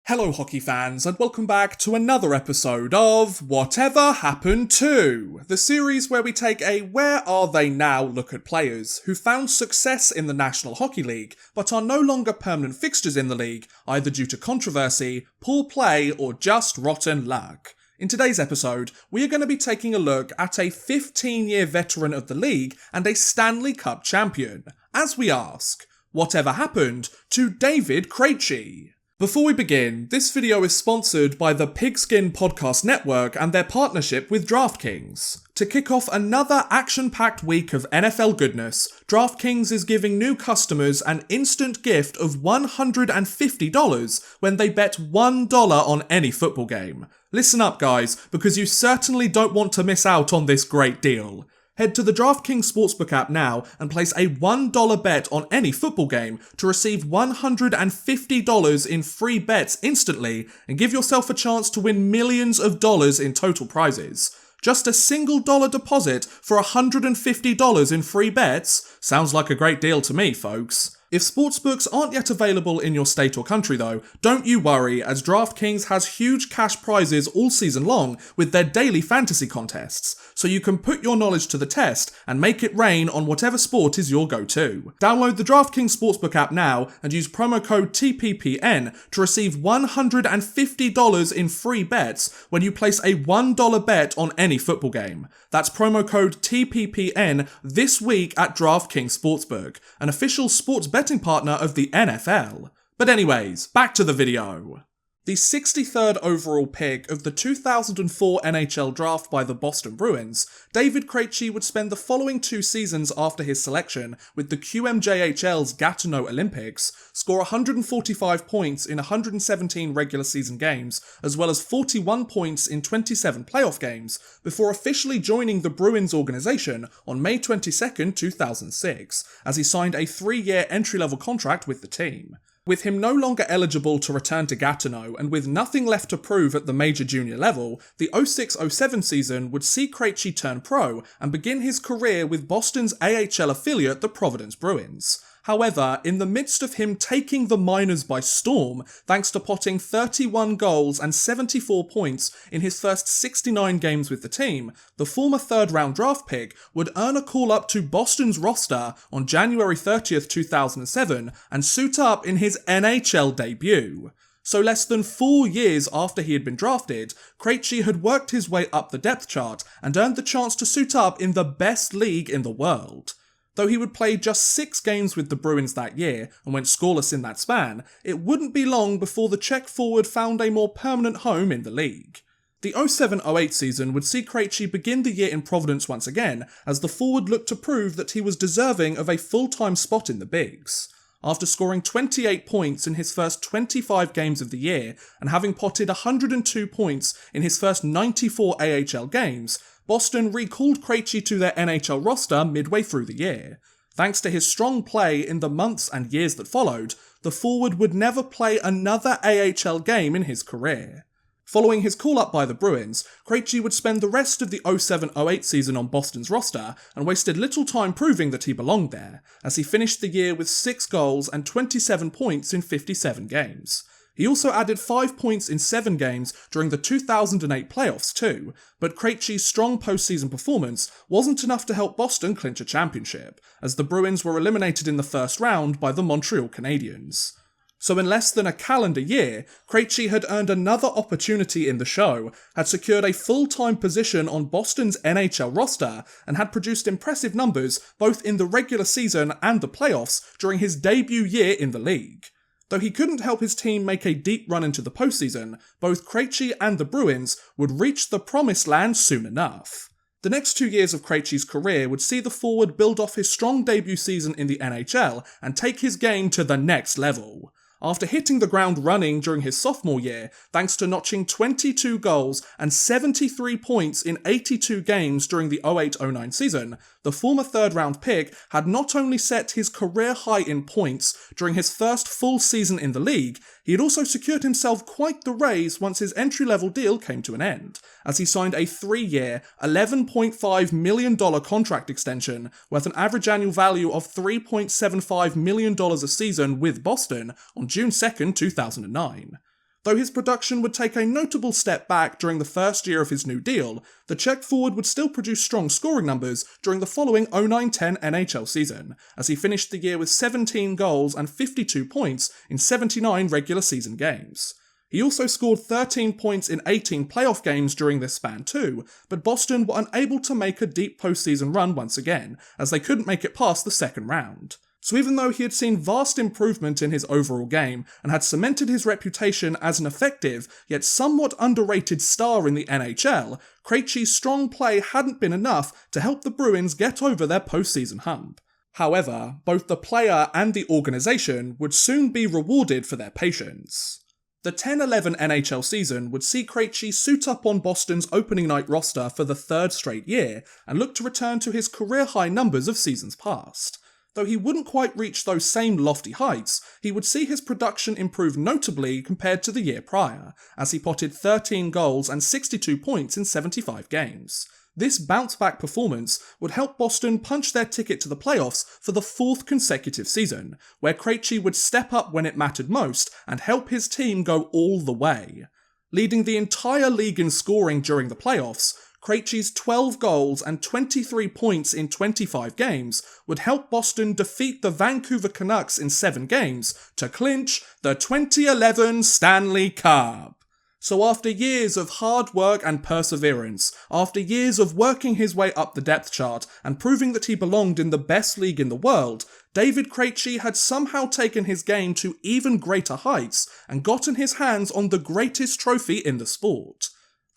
Hello hockey fans and welcome back to another episode of Whatever Happened To, the series where we take a where are they now look at players who found success in the National Hockey League but are no longer permanent fixtures in the league either due to controversy, poor play or just rotten luck. In today's episode, we are going to be taking a look at a 15-year veteran of the league and a Stanley Cup champion, as we ask, whatever happened to David Krejci? Before we begin, this video is sponsored by the Pigskin Podcast Network and their partnership with DraftKings. To kick off another action-packed week of NFL goodness, DraftKings is giving new customers an instant gift of $150 when they bet $1 on any football game. Listen up guys, because you certainly don't want to miss out on this great deal. Head to the DraftKings Sportsbook app now and place a $1 bet on any football game to receive $150 in free bets instantly and give yourself a chance to win millions of dollars in total prizes. Just a single dollar deposit for $150 in free bets? Sounds like a great deal to me, folks. If sportsbooks aren't yet available in your state or country though, don't you worry, as DraftKings has huge cash prizes all season long with their daily fantasy contests, so you can put your knowledge to the test and make it rain on whatever sport is your go-to. Download the DraftKings Sportsbook app now and use promo code TPPN to receive $150 in free bets when you place a $1 bet on any football game. That's promo code TPPN this week at DraftKings Sportsbook, an official sports betting partner of the NFL. But anyways, back to the video. The 63rd overall pick of the 2004 NHL draft by the Boston Bruins, David Krejci would spend the following 2 seasons after his selection with the QMJHL's Gatineau Olympics, score 145 points in 117 regular season games, as well as 41 points in 27 playoff games, before officially joining the Bruins organization on May 22, 2006, as he signed a 3-year entry-level contract with the team. With him no longer eligible to return to Gatineau and with nothing left to prove at the major junior level, the 06-07 season would see Krejci turn pro and begin his career with Boston's AHL affiliate, the Providence Bruins. However, in the midst of him taking the minors by storm, thanks to potting 31 goals and 74 points in his first 69 games with the team, the former third-round draft pick would earn a call-up to Boston's roster on January 30th, 2007 and suit up in his NHL debut. So less than 4 years after he had been drafted, Krejci had worked his way up the depth chart and earned the chance to suit up in the best league in the world. Though he would play just 6 games with the Bruins that year and went scoreless in that span, it wouldn't be long before the Czech forward found a more permanent home in the league. The 07-08 season would see Krejci begin the year in Providence once again, as the forward looked to prove that he was deserving of a full-time spot in the Bigs. After scoring 28 points in his first 25 games of the year and having potted 102 points in his first 94 AHL games, Boston recalled Krejci to their NHL roster midway through the year. Thanks to his strong play in the months and years that followed, the forward would never play another AHL game in his career. Following his call-up by the Bruins, Krejci would spend the rest of the 07-08 season on Boston's roster and wasted little time proving that he belonged there, as he finished the year with 6 goals and 27 points in 57 games. He also added 5 points in 7 games during the 2008 playoffs too, but Krejci's strong postseason performance wasn't enough to help Boston clinch a championship, as the Bruins were eliminated in the first round by the Montreal Canadiens. So in less than a calendar year, Krejci had earned another opportunity in the show, had secured a full-time position on Boston's NHL roster, and had produced impressive numbers both in the regular season and the playoffs during his debut year in the league. Though he couldn't help his team make a deep run into the postseason, both Krejci and the Bruins would reach the promised land soon enough. The next 2 years of Krejci's career would see the forward build off his strong debut season in the NHL and take his game to the next level. After hitting the ground running during his sophomore year, thanks to notching 22 goals and 73 points in 82 games during the 08-09 season, the former third-round pick had not only set his career high in points during his first full season in the league, he had also secured himself quite the raise once his entry-level deal came to an end, as he signed a 3-year, $11.5 million contract extension worth an average annual value of $3.75 million a season with Boston on June 2nd, 2009. Though his production would take a notable step back during the first year of his new deal, the Czech forward would still produce strong scoring numbers during the following 09-10 NHL season, as he finished the year with 17 goals and 52 points in 79 regular season games. He also scored 13 points in 18 playoff games during this span too, but Boston were unable to make a deep postseason run once again, as they couldn't make it past the second round. So even though he had seen vast improvement in his overall game and had cemented his reputation as an effective yet somewhat underrated star in the NHL, Krejci's strong play hadn't been enough to help the Bruins get over their postseason hump. However, both the player and the organisation would soon be rewarded for their patience. The 10-11 NHL season would see Krejci suit up on Boston's opening night roster for the third straight year and look to return to his career-high numbers of seasons past. Though he wouldn't quite reach those same lofty heights, he would see his production improve notably compared to the year prior, as he potted 13 goals and 62 points in 75 games. This bounce-back performance would help Boston punch their ticket to the playoffs for the fourth consecutive season, where Krejci would step up when it mattered most and help his team go all the way. Leading the entire league in scoring during the playoffs, Krejci's 12 goals and 23 points in 25 games would help Boston defeat the Vancouver Canucks in 7 games to clinch the 2011 Stanley Cup. So after years of hard work and perseverance, after years of working his way up the depth chart and proving that he belonged in the best league in the world, David Krejci had somehow taken his game to even greater heights and gotten his hands on the greatest trophy in the sport.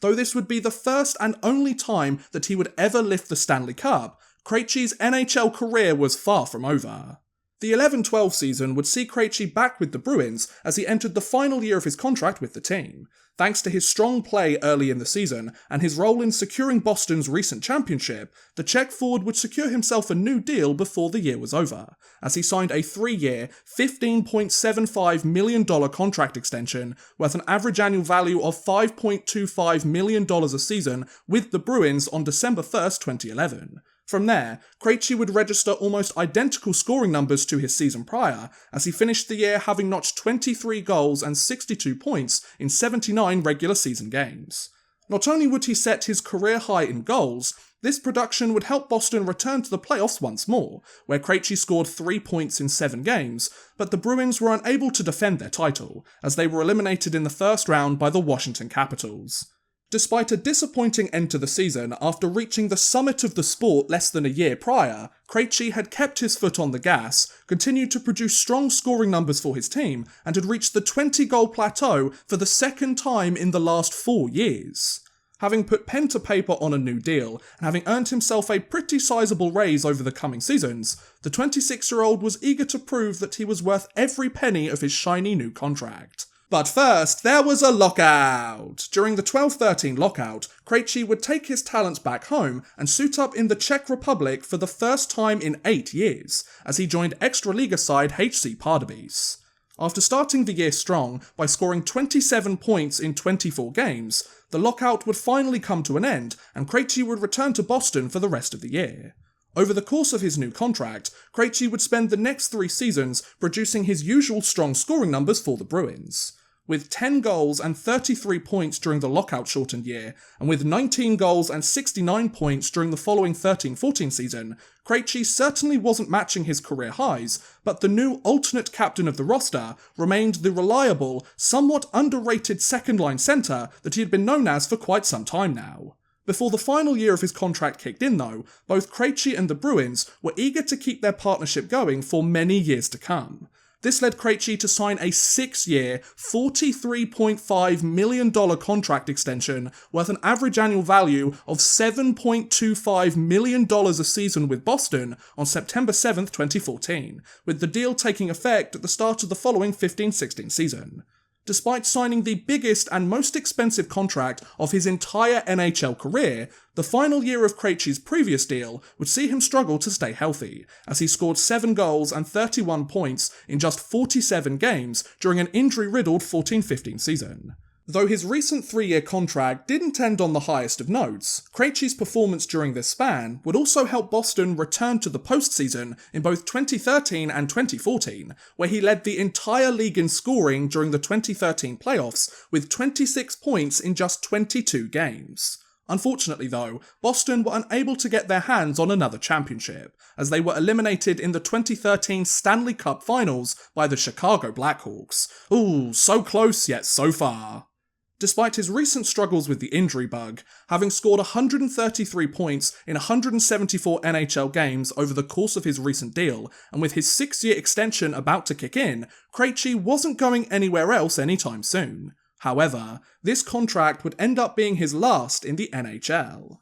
Though this would be the first and only time that he would ever lift the Stanley Cup, Krejci's NHL career was far from over. The 11-12 season would see Krejci back with the Bruins as he entered the final year of his contract with the team. Thanks to his strong play early in the season and his role in securing Boston's recent championship, the Czech forward would secure himself a new deal before the year was over, as he signed a 3-year, $15.75 million contract extension worth an average annual value of $5.25 million a season with the Bruins on December 1st, 2011. From there, Krejci would register almost identical scoring numbers to his season prior, as he finished the year having notched 23 goals and 62 points in 79 regular season games. Not only would he set his career high in goals, this production would help Boston return to the playoffs once more, where Krejci scored 3 points in 7 games, but the Bruins were unable to defend their title, as they were eliminated in the first round by the Washington Capitals. Despite a disappointing end to the season after reaching the summit of the sport less than a year prior, Krejci had kept his foot on the gas, continued to produce strong scoring numbers for his team, and had reached the 20-goal plateau for the second time in the last 4 years. Having put pen to paper on a new deal, and having earned himself a pretty sizable raise over the coming seasons, the 26-year-old was eager to prove that he was worth every penny of his shiny new contract. But first, there was a lockout. During the 12-13 lockout, Krejci would take his talents back home and suit up in the Czech Republic for the first time in 8 years, as he joined Extraliga side HC Pardubice. After starting the year strong by scoring 27 points in 24 games, the lockout would finally come to an end and Krejci would return to Boston for the rest of the year. Over the course of his new contract, Krejci would spend the next 3 seasons producing his usual strong scoring numbers for the Bruins. With 10 goals and 33 points during the lockout-shortened year, and with 19 goals and 69 points during the following 13-14 season, Krejci certainly wasn't matching his career highs, but the new alternate captain of the roster remained the reliable, somewhat underrated second-line centre that he had been known as for quite some time now. Before the final year of his contract kicked in though, both Krejci and the Bruins were eager to keep their partnership going for many years to come. This led Krejci to sign a 6-year, $43.5 million contract extension worth an average annual value of $7.25 million a season with Boston on September 7th, 2014, with the deal taking effect at the start of the following 15-16 season. Despite signing the biggest and most expensive contract of his entire NHL career, the final year of Krejci's previous deal would see him struggle to stay healthy, as he scored 7 goals and 31 points in just 47 games during an injury-riddled 14-15 season. Though his recent 3-year contract didn't end on the highest of notes, Krejci's performance during this span would also help Boston return to the postseason in both 2013 and 2014, where he led the entire league in scoring during the 2013 playoffs with 26 points in just 22 games. Unfortunately though, Boston were unable to get their hands on another championship, as they were eliminated in the 2013 Stanley Cup Finals by the Chicago Blackhawks. Ooh, so close yet so far. Despite his recent struggles with the injury bug, having scored 133 points in 174 NHL games over the course of his recent deal, and with his 6-year extension about to kick in, Krejci wasn't going anywhere else anytime soon. However, this contract would end up being his last in the NHL.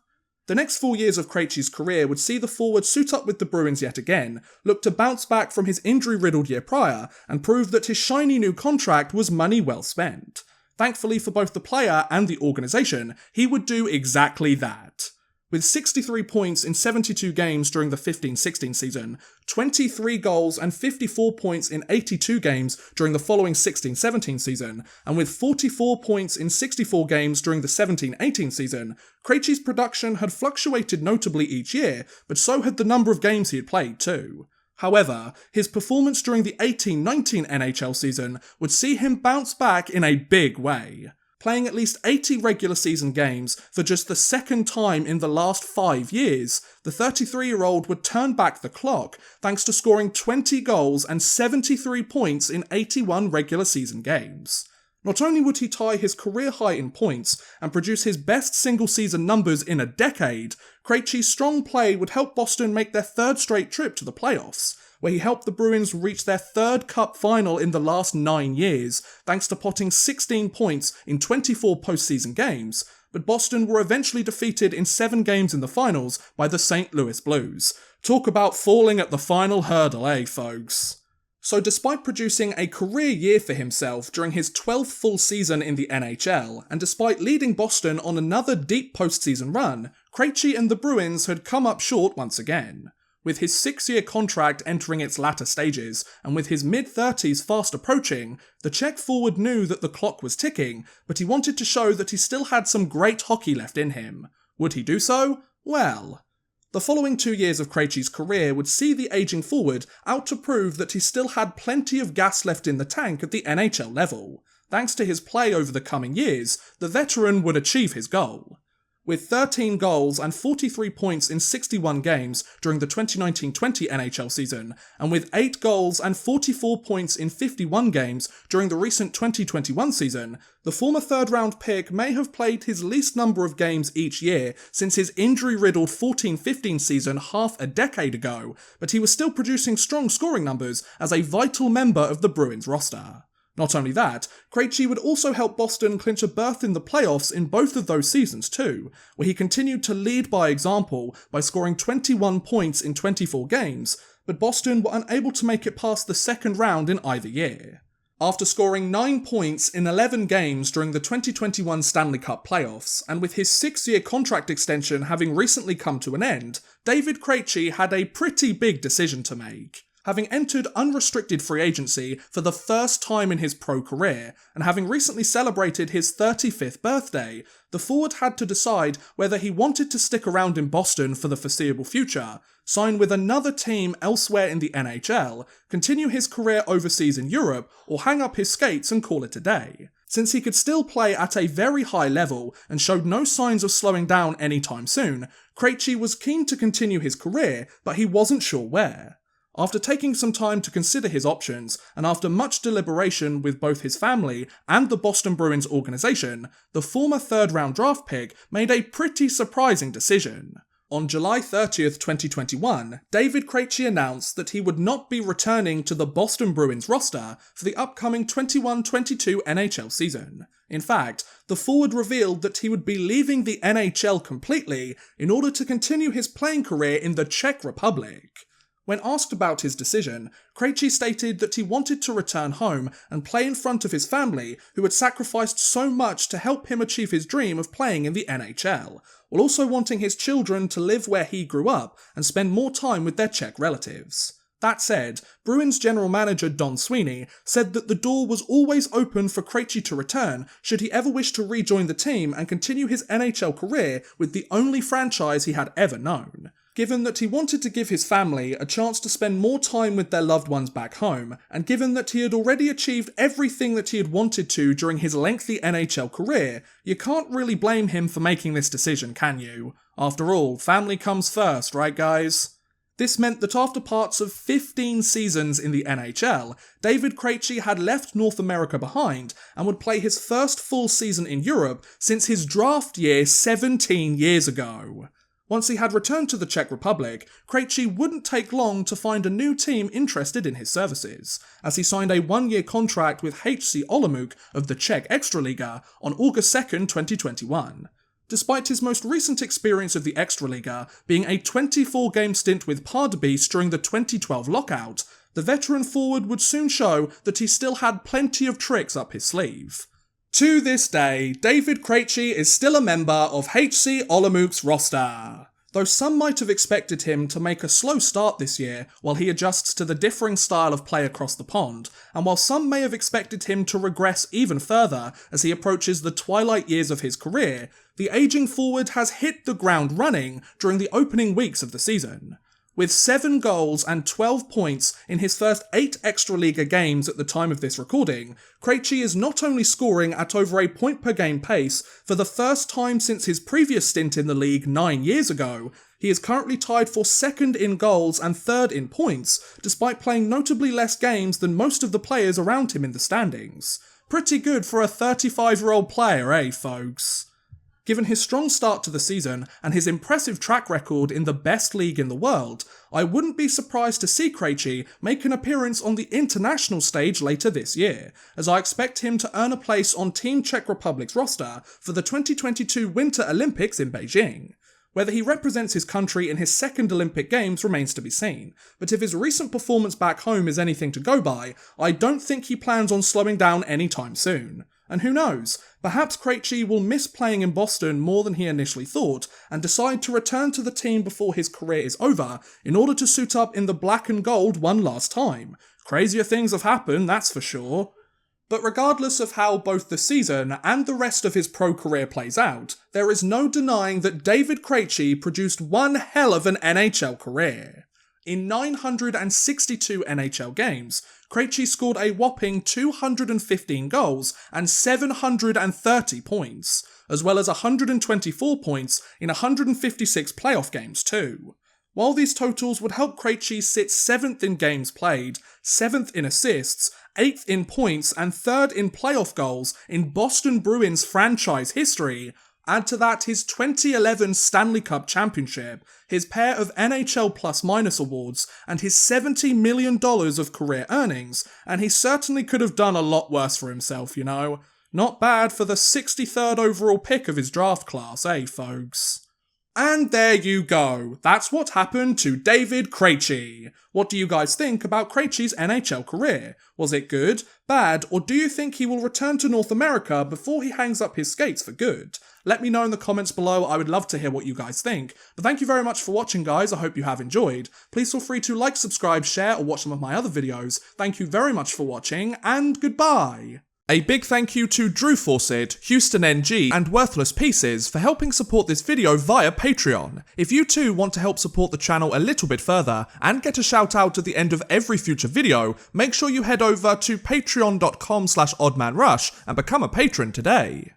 The next 4 years of Krejci's career would see the forward suit up with the Bruins yet again, look to bounce back from his injury-riddled year prior, and prove that his shiny new contract was money well spent. Thankfully for both the player and the organisation, he would do exactly that. With 63 points in 72 games during the 15-16 season, 23 goals and 54 points in 82 games during the following 16-17 season, and with 44 points in 64 games during the 17-18 season, Krejci's production had fluctuated notably each year, but so had the number of games he had played too. However, his performance during the 18-19 NHL season would see him bounce back in a big way. Playing at least 80 regular season games for just the second time in the last 5 years, the 33-year-old would turn back the clock thanks to scoring 20 goals and 73 points in 81 regular season games. Not only would he tie his career high in points and produce his best single-season numbers in a decade, Krejci's strong play would help Boston make their 3rd straight trip to the playoffs, where he helped the Bruins reach their 3rd Cup final in the last 9 years, thanks to potting 16 points in 24 postseason games, but Boston were eventually defeated in 7 games in the finals by the St. Louis Blues. Talk about falling at the final hurdle, folks? So despite producing a career year for himself during his 12th full season in the NHL, and despite leading Boston on another deep postseason run, Krejci and the Bruins had come up short once again. With his 6-year contract entering its latter stages, and with his mid-30s fast approaching, the Czech forward knew that the clock was ticking, but he wanted to show that he still had some great hockey left in him. Would he do so? Well, the following 2 years of Krejci's career would see the ageing forward out to prove that he still had plenty of gas left in the tank at the NHL level. Thanks to his play over the coming years, the veteran would achieve his goal. With 13 goals and 43 points in 61 games during the 2019-20 NHL season, and with 8 goals and 44 points in 51 games during the recent 2021 season, the former 3rd-round pick may have played his least number of games each year since his injury-riddled 14-15 season half a decade ago, but he was still producing strong scoring numbers as a vital member of the Bruins roster. Not only that, Krejci would also help Boston clinch a berth in the playoffs in both of those seasons too, where he continued to lead by example by scoring 21 points in 24 games, but Boston were unable to make it past the 2nd round in either year. After scoring 9 points in 11 games during the 2021 Stanley Cup playoffs, and with his 6-year contract extension having recently come to an end, David Krejci had a pretty big decision to make. Having entered unrestricted free agency for the first time in his pro career, and having recently celebrated his 35th birthday, the forward had to decide whether he wanted to stick around in Boston for the foreseeable future, sign with another team elsewhere in the NHL, continue his career overseas in Europe, or hang up his skates and call it a day. Since he could still play at a very high level and showed no signs of slowing down anytime soon, Krejci was keen to continue his career, but he wasn't sure where. After taking some time to consider his options, and after much deliberation with both his family and the Boston Bruins organisation, the former 3rd-round draft pick made a pretty surprising decision. On July 30th, 2021, David Krejci announced that he would not be returning to the Boston Bruins roster for the upcoming 21-22 NHL season. In fact, the forward revealed that he would be leaving the NHL completely in order to continue his playing career in the Czech Republic. When asked about his decision, Krejci stated that he wanted to return home and play in front of his family, who had sacrificed so much to help him achieve his dream of playing in the NHL, while also wanting his children to live where he grew up and spend more time with their Czech relatives. That said, Bruins general manager Don Sweeney said that the door was always open for Krejci to return should he ever wish to rejoin the team and continue his NHL career with the only franchise he had ever known. Given that he wanted to give his family a chance to spend more time with their loved ones back home, and given that he had already achieved everything that he had wanted to during his lengthy NHL career, you can't really blame him for making this decision, can you? After all, family comes first, right guys? This meant that after parts of 15 seasons in the NHL, David Krejci had left North America behind and would play his first full season in Europe since his draft year 17 years ago. Once he had returned to the Czech Republic, Krejci wouldn't take long to find a new team interested in his services, as he signed a one-year contract with HC Olomouc of the Czech Extraliga on August 2nd, 2021. Despite his most recent experience of the Extraliga being a 24-game stint with Pardubice during the 2012 Lockout, the veteran forward would soon show that he still had plenty of tricks up his sleeve. To this day, David Krejci is still a member of HC Olomouc's roster, though some might have expected him to make a slow start this year while he adjusts to the differing style of play across the pond, and while some may have expected him to regress even further as he approaches the twilight years of his career, the ageing forward has hit the ground running during the opening weeks of the season. With 7 goals and 12 points in his first 8 Extraliga games at the time of this recording, Krejci is not only scoring at over a point-per-game pace for the first time since his previous stint in the league 9 years ago, he is currently tied for second in goals and third in points, despite playing notably less games than most of the players around him in the standings. Pretty good for a 35-year-old player, eh, folks? Given his strong start to the season and his impressive track record in the best league in the world, I wouldn't be surprised to see Krejci make an appearance on the international stage later this year, as I expect him to earn a place on Team Czech Republic's roster for the 2022 Winter Olympics in Beijing. Whether he represents his country in his second Olympic Games remains to be seen, but if his recent performance back home is anything to go by, I don't think he plans on slowing down anytime soon. And who knows, perhaps Krejci will miss playing in Boston more than he initially thought, and decide to return to the team before his career is over, in order to suit up in the black and gold one last time. Crazier things have happened, that's for sure. But regardless of how both the season and the rest of his pro career plays out, there is no denying that David Krejci produced one hell of an NHL career. In 962 NHL games, Krejci scored a whopping 215 goals and 730 points, as well as 124 points in 156 playoff games too. While these totals would help Krejci sit 7th in games played, 7th in assists, 8th in points and 3rd in playoff goals in Boston Bruins franchise history, add to that his 2011 Stanley Cup championship, his pair of NHL plus-minus awards, and his $70 million of career earnings, and he certainly could have done a lot worse for himself, you know. Not bad for the 63rd overall pick of his draft class, eh, folks? And there you go. That's what happened to David Krejci. What do you guys think about Krejci's NHL career? Was it good, bad, or do you think he will return to North America before he hangs up his skates for good? Let me know in the comments below, I would love to hear what you guys think. But thank you very much for watching, guys, I hope you have enjoyed. Please feel free to like, subscribe, share, or watch some of my other videos. Thank you very much for watching, and goodbye! A big thank you to Drew Fawcett, Houston NG, and Worthless Pieces for helping support this video via Patreon. If you too want to help support the channel a little bit further, and get a shout out at the end of every future video, make sure you head over to patreon.com/oddmanrush and become a patron today.